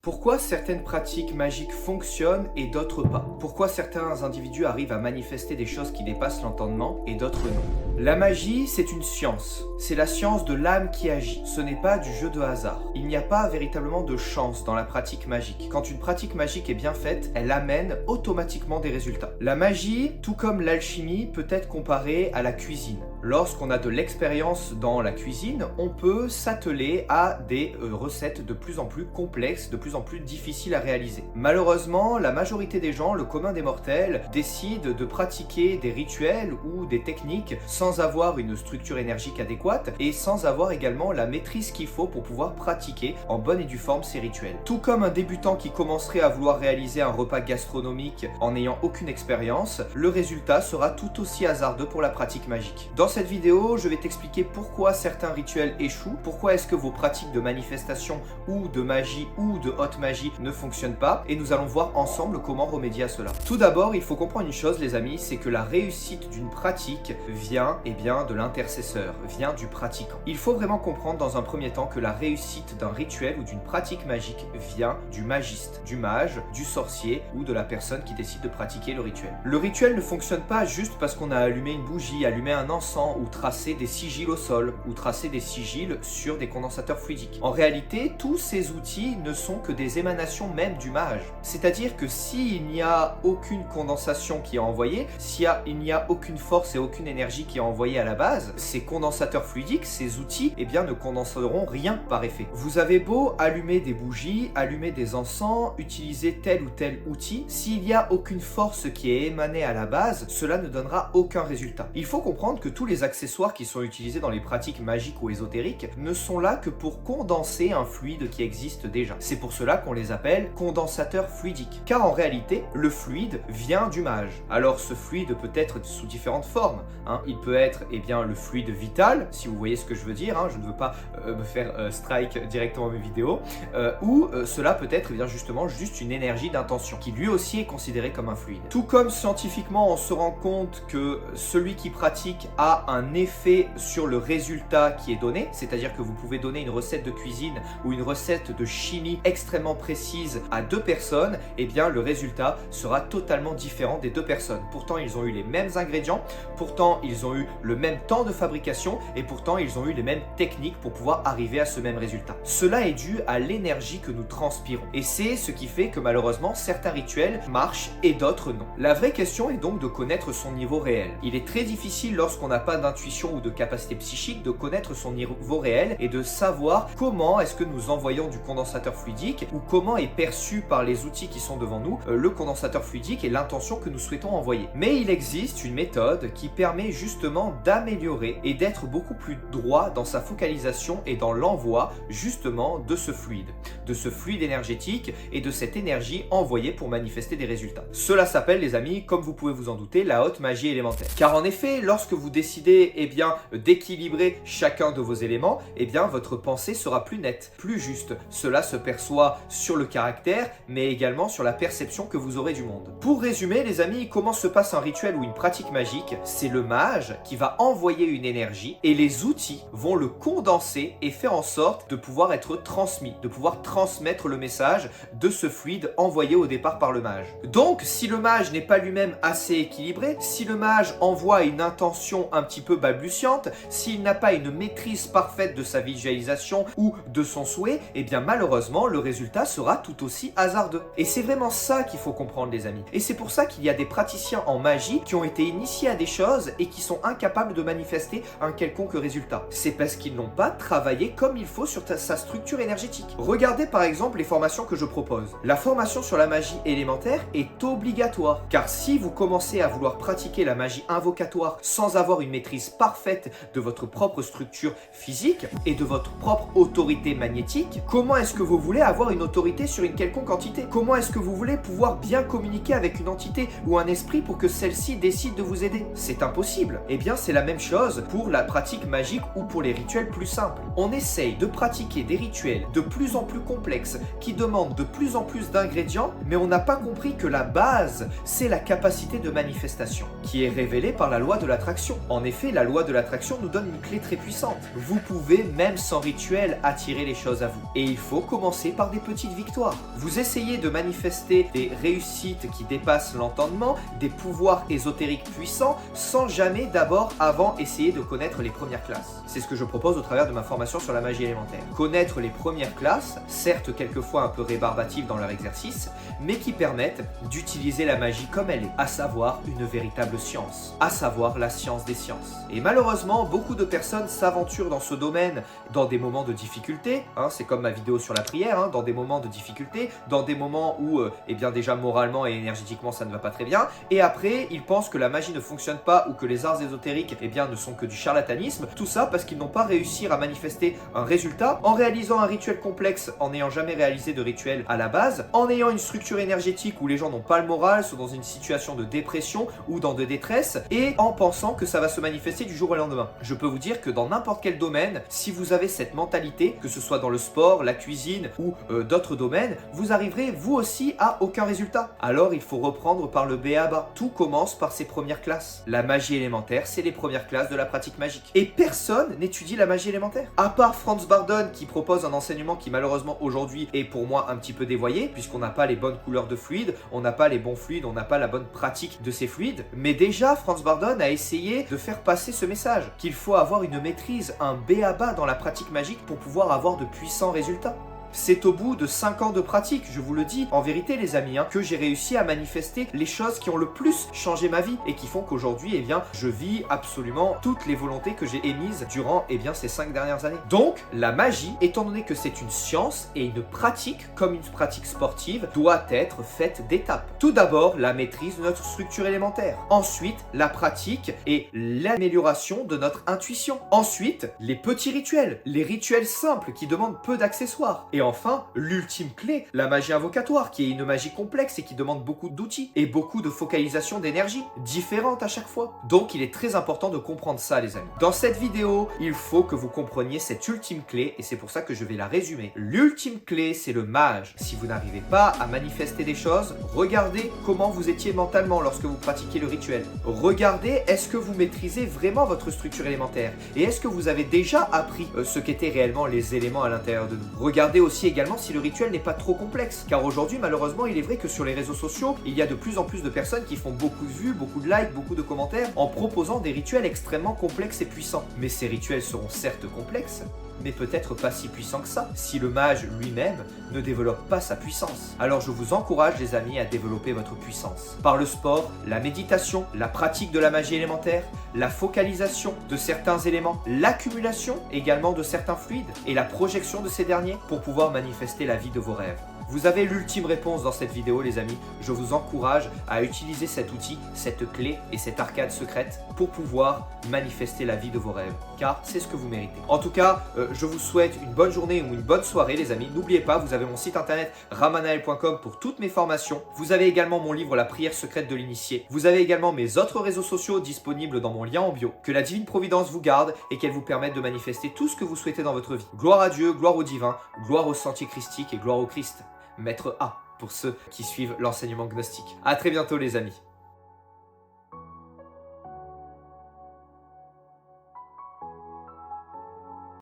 Pourquoi certaines pratiques magiques fonctionnent et d'autres pas? Pourquoi certains individus arrivent à manifester des choses qui dépassent l'entendement et d'autres non? La magie, c'est une science. C'est la science de l'âme qui agit. Ce n'est pas du jeu de hasard. Il n'y a pas véritablement de chance dans la pratique magique. Quand une pratique magique est bien faite, elle amène automatiquement des résultats. La magie, tout comme l'alchimie, peut être comparée à la cuisine. Lorsqu'on a de l'expérience dans la cuisine, on peut s'atteler à des recettes de plus en plus complexes, de plus en plus difficiles à réaliser. Malheureusement, la majorité des gens, le commun des mortels, décident de pratiquer des rituels ou des techniques sans avoir une structure énergique adéquate et sans avoir également la maîtrise qu'il faut pour pouvoir pratiquer en bonne et due forme ces rituels. Tout comme un débutant qui commencerait à vouloir réaliser un repas gastronomique en n'ayant aucune expérience, le résultat sera tout aussi hasardeux pour la pratique magique. Dans cette vidéo, je vais t'expliquer pourquoi certains rituels échouent, pourquoi est-ce que vos pratiques de manifestation ou de magie ou de haute magie ne fonctionnent pas, et nous allons voir ensemble comment remédier à cela. Tout d'abord, il faut comprendre une chose les amis, c'est que la réussite d'une pratique vient de l'intercesseur, vient du pratiquant. Il faut vraiment comprendre dans un premier temps que la réussite d'un rituel ou d'une pratique magique vient du magiste, du mage, du sorcier ou de la personne qui décide de pratiquer le rituel. Le rituel ne fonctionne pas juste parce qu'on a allumé une bougie, allumé un encens ou tracé des sigils au sol ou tracé des sigils sur des condensateurs fluidiques. En réalité, tous ces outils ne sont que des émanations même du mage. C'est-à-dire que s'il n'y a aucune condensation qui est envoyée, il n'y a aucune force et aucune énergie qui est envoyée à la base, ces condensateurs fluidiques, ces outils, ne condenseront rien par effet. Vous avez beau allumer des bougies, allumer des encens, utiliser tel ou tel outil, s'il n'y a aucune force qui est émanée à la base, cela ne donnera aucun résultat. Il faut comprendre que tous les accessoires qui sont utilisés dans les pratiques magiques ou ésotériques ne sont là que pour condenser un fluide qui existe déjà. C'est pour cela qu'on les appelle condensateurs fluidiques. Car en réalité, le fluide vient du mage. Alors ce fluide peut être sous différentes formes. Il peut être le fluide vital, si vous voyez ce que je veux dire. Je ne veux pas me faire strike directement à mes vidéos. Ou cela peut être justement juste une énergie d'intention, qui lui aussi est considéré comme un fluide. Tout comme scientifiquement on se rend compte que celui qui pratique a un effet sur le résultat qui est donné, c'est-à-dire que vous pouvez donner une recette de cuisine ou une recette de chimie extrêmement précise à deux personnes, le résultat sera totalement différent des deux personnes. Pourtant, ils ont eu les mêmes ingrédients, pourtant, ils ont eu le même temps de fabrication et pourtant, ils ont eu les mêmes techniques pour pouvoir arriver à ce même résultat. Cela est dû à l'énergie que nous transpirons et c'est ce qui fait que malheureusement, certains rituels marchent et d'autres non. La vraie question est donc de connaître son niveau réel. Il est très difficile lorsqu'on n'a pas d'intuition ou de capacité psychique de connaître son niveau réel et de savoir comment est-ce que nous envoyons du condensateur fluidique ou comment est perçu par les outils qui sont devant nous le condensateur fluidique et l'intention que nous souhaitons envoyer. Mais il existe une méthode qui permet justement d'améliorer et d'être beaucoup plus droit dans sa focalisation et dans l'envoi justement de ce fluide énergétique et de cette énergie envoyée pour manifester des résultats. Cela s'appelle les amis, comme vous pouvez vous en douter, la haute magie élémentaire. Car en effet, lorsque vous décidez d'équilibrer chacun de vos éléments, votre pensée sera plus nette, plus juste. Cela se perçoit sur le caractère, mais également sur la perception que vous aurez du monde. Pour résumer les amis, comment se passe un rituel ou une pratique magique? C'est le mage qui va envoyer une énergie et les outils vont le condenser et faire en sorte de pouvoir être transmis, de pouvoir transmettre le message de ce fluide envoyé au départ par le mage. Donc, si le mage n'est pas lui-même assez équilibré, si le mage envoie une intention un petit peu balbutiante, s'il n'a pas une maîtrise parfaite de sa visualisation ou de son souhait, malheureusement, le résultat sera tout aussi hasardeux. Et c'est vraiment ça qu'il faut comprendre les amis. Et c'est pour ça qu'il y a des praticiens en magie qui ont été initiés à des choses et qui sont incapables de manifester un quelconque résultat. C'est parce qu'ils n'ont pas travaillé comme il faut sur sa structure énergétique. Regardez par exemple les formations que je propose. La formation sur la magie élémentaire est obligatoire, car si vous commencez à vouloir pratiquer la magie invocatoire sans avoir une maîtrise parfaite de votre propre structure physique et de votre propre autorité magnétique, comment est-ce que vous voulez avoir une autorité sur une quelconque entité? Comment est-ce que vous voulez pouvoir bien communiquer avec une entité ou un esprit pour que celle-ci décide de vous aider? C'est impossible. C'est la même chose pour la pratique magique ou pour les rituels plus simples. On essaye de pratiquer des rituels de plus en plus complexes qui demandent de plus en plus d'ingrédients, mais on n'a pas compris que la base, c'est la capacité de manifestation qui est révélée par la loi de l'attraction. En En effet, la loi de l'attraction nous donne une clé très puissante. Vous pouvez, même sans rituel, attirer les choses à vous. Et il faut commencer par des petites victoires. Vous essayez de manifester des réussites qui dépassent l'entendement, des pouvoirs ésotériques puissants, sans jamais d'abord, avant, essayer de connaître les premières classes. C'est ce que je propose au travers de ma formation sur la magie élémentaire. Connaître les premières classes, certes quelquefois un peu rébarbatives dans leur exercice, mais qui permettent d'utiliser la magie comme elle est, à savoir une véritable science, à savoir la science des sciences. Et malheureusement, beaucoup de personnes s'aventurent dans ce domaine dans des moments de difficulté, c'est comme ma vidéo sur la prière, dans des moments de difficulté, dans des moments où, eh bien déjà moralement et énergétiquement ça ne va pas très bien, et après ils pensent que la magie ne fonctionne pas ou que les arts ésotériques, eh bien, ne sont que du charlatanisme, tout ça parce qu'ils n'ont pas réussi à manifester un résultat en réalisant un rituel complexe, en n'ayant jamais réalisé de rituel à la base, en ayant une structure énergétique où les gens n'ont pas le moral, sont dans une situation de dépression ou dans de détresse, et en pensant que ça va se manifester du jour au lendemain. Je peux vous dire que dans n'importe quel domaine, si vous avez cette mentalité, que ce soit dans le sport, la cuisine ou d'autres domaines, vous arriverez vous aussi à aucun résultat. Alors il faut reprendre par le b.a.-ba. Tout commence par ses premières classes. La magie élémentaire, c'est les premières classes de la pratique magique. Et personne n'étudie la magie élémentaire. À part Franz Bardon qui propose un enseignement qui malheureusement aujourd'hui est pour moi un petit peu dévoyé, puisqu'on n'a pas les bonnes couleurs de fluides, on n'a pas les bons fluides, on n'a pas la bonne pratique de ces fluides. Mais déjà, Franz Bardon a essayé de faire passer ce message, qu'il faut avoir une maîtrise, un b.a.-ba dans la pratique magique pour pouvoir avoir de puissants résultats. C'est au bout de 5 ans de pratique, je vous le dis, en vérité les amis, que j'ai réussi à manifester les choses qui ont le plus changé ma vie et qui font qu'aujourd'hui, eh bien, je vis absolument toutes les volontés que j'ai émises durant, eh bien, ces 5 dernières années. Donc, la magie, étant donné que c'est une science et une pratique, comme une pratique sportive, doit être faite d'étapes. Tout d'abord, la maîtrise de notre structure élémentaire. Ensuite, la pratique et l'amélioration de notre intuition. Ensuite, les petits rituels, les rituels simples qui demandent peu d'accessoires. Et enfin, l'ultime clé, la magie invocatoire, qui est une magie complexe et qui demande beaucoup d'outils et beaucoup de focalisation d'énergie, différentes à chaque fois. Donc il est très important de comprendre ça les amis. Dans cette vidéo, il faut que vous compreniez cette ultime clé et c'est pour ça que je vais la résumer. L'ultime clé, c'est le mage. Si vous n'arrivez pas à manifester des choses, regardez comment vous étiez mentalement lorsque vous pratiquiez le rituel. Regardez, est-ce que vous maîtrisez vraiment votre structure élémentaire et est-ce que vous avez déjà appris ce qu'étaient réellement les éléments à l'intérieur de nous. Regardez aussi également si le rituel n'est pas trop complexe. Car aujourd'hui, malheureusement, il est vrai que sur les réseaux sociaux, il y a de plus en plus de personnes qui font beaucoup de vues, beaucoup de likes, beaucoup de commentaires en proposant des rituels extrêmement complexes et puissants. Mais ces rituels seront certes complexes, mais peut-être pas si puissants que ça, si le mage lui-même ne développe pas sa puissance. Alors je vous encourage les amis à développer votre puissance. Par le sport, la méditation, la pratique de la magie élémentaire, la focalisation de certains éléments, l'accumulation également de certains fluides et la projection de ces derniers pour pouvoir manifester la vie de vos rêves. Vous avez l'ultime réponse dans cette vidéo les amis, je vous encourage à utiliser cet outil, cette clé et cette arcade secrète pour pouvoir manifester la vie de vos rêves, car c'est ce que vous méritez. En tout cas, je vous souhaite une bonne journée ou une bonne soirée les amis. N'oubliez pas, vous avez mon site internet ramanael.com pour toutes mes formations. Vous avez également mon livre La prière secrète de l'initié. Vous avez également mes autres réseaux sociaux disponibles dans mon lien en bio. Que la divine providence vous garde et qu'elle vous permette de manifester tout ce que vous souhaitez dans votre vie. Gloire à Dieu, gloire au divin, gloire au sentier christique et gloire au Christ. Maître A pour ceux qui suivent l'enseignement gnostique. À très bientôt les amis.